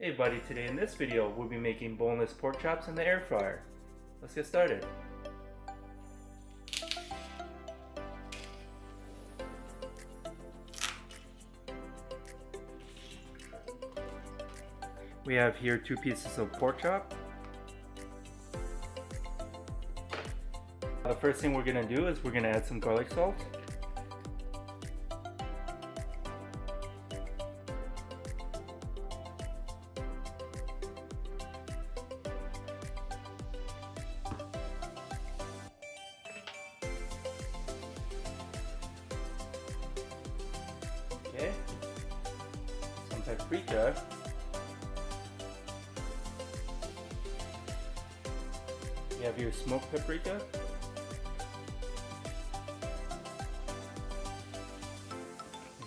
Hey buddy, today in this video we'll be making boneless pork chops in the air fryer. Let's get started. We have here 2 pieces of pork chop. The first thing we're going to do is we're going to add some garlic salt. Okay, some paprika. You have your smoked paprika.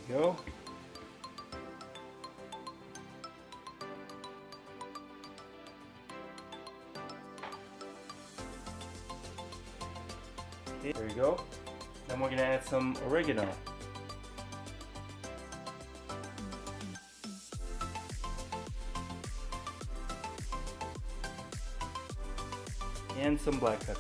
There you go. Okay, there you go. Then we're gonna add some oregano. And some black pepper.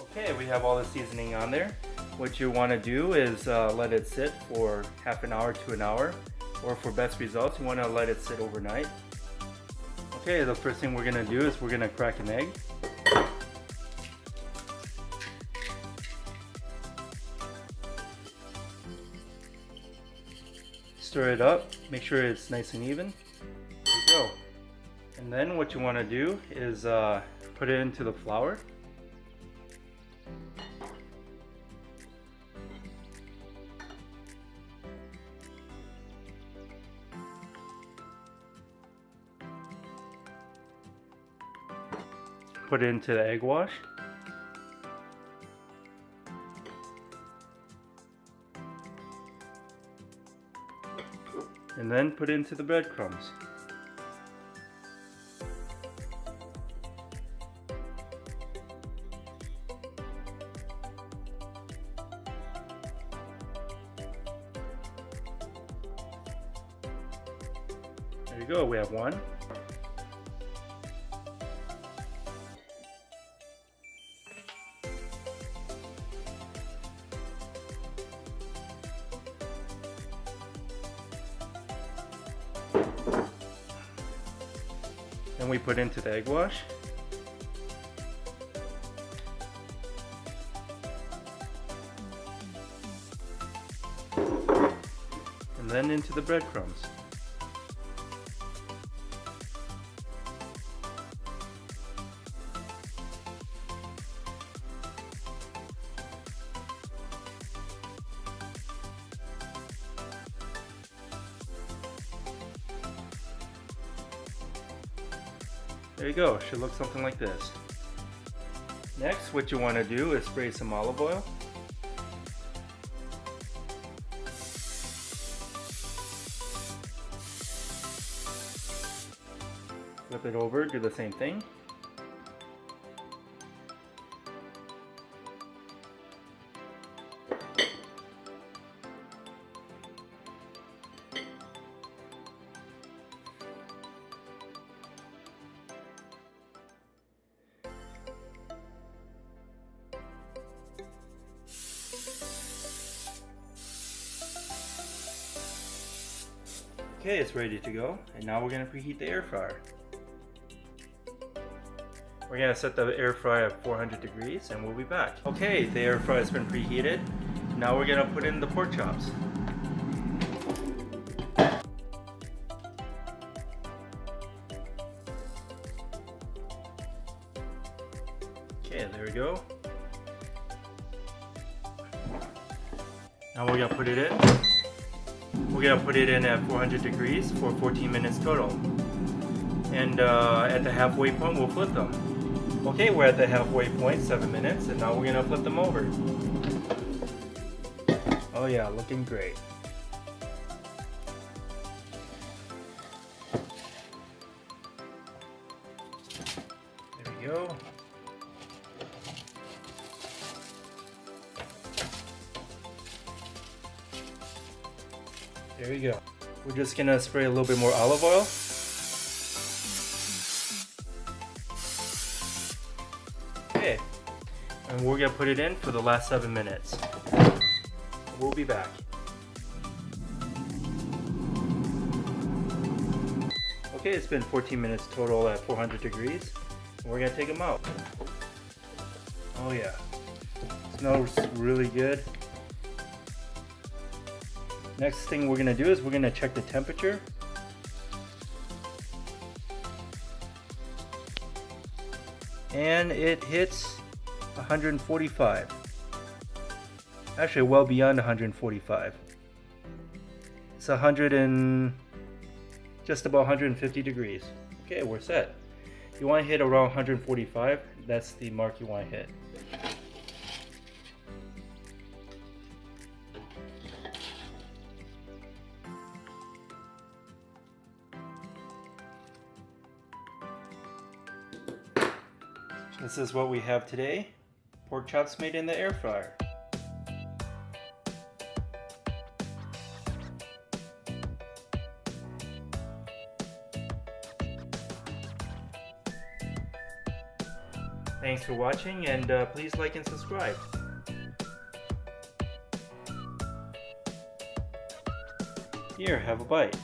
Okay, we have all the seasoning on there. What you want to do is let it sit for half an hour to an hour, or for best results you want to let it sit overnight. Okay, the first thing we're going to do is we're going to crack an egg. Stir it up, make sure it's nice and even. There you go. And then what you want to do is put it into the flour. Put it into the egg wash. And then put it into the breadcrumbs. There you go, we have one. Then we put into the egg wash. And then into the breadcrumbs. There you go, should look something like this. Next, what you want to do is spray some olive oil. Flip it over, do the same thing. Okay, it's ready to go, and now we're going to preheat the air fryer. We're going to set the air fryer at 400 degrees and we'll be back. Okay, the air fryer has been preheated. Now we're going to put in the pork chops. Okay, there we go. Now we're going to put it in. We're going to put it in at 400 degrees for 14 minutes total. And at the halfway point, we'll flip them. Okay, we're at the halfway point, 7 minutes, and now we're going to flip them over. Oh yeah, looking great. There we go. There you go. We're just gonna spray a little bit more olive oil. Okay, and we're gonna put it in for the last 7 minutes. We'll be back. Okay, it's been 14 minutes total at 400 degrees. We're gonna take them out. Oh yeah, smells really good. Next thing we're gonna do is we're gonna check the temperature. And it hits 145. Actually, well beyond 145. It's just about 150 degrees. Okay, we're set. You want to hit around 145. That's the mark you want to hit. This is what we have today. Pork chops made in the air fryer. Thanks for watching, and please like and subscribe. Here, have a bite.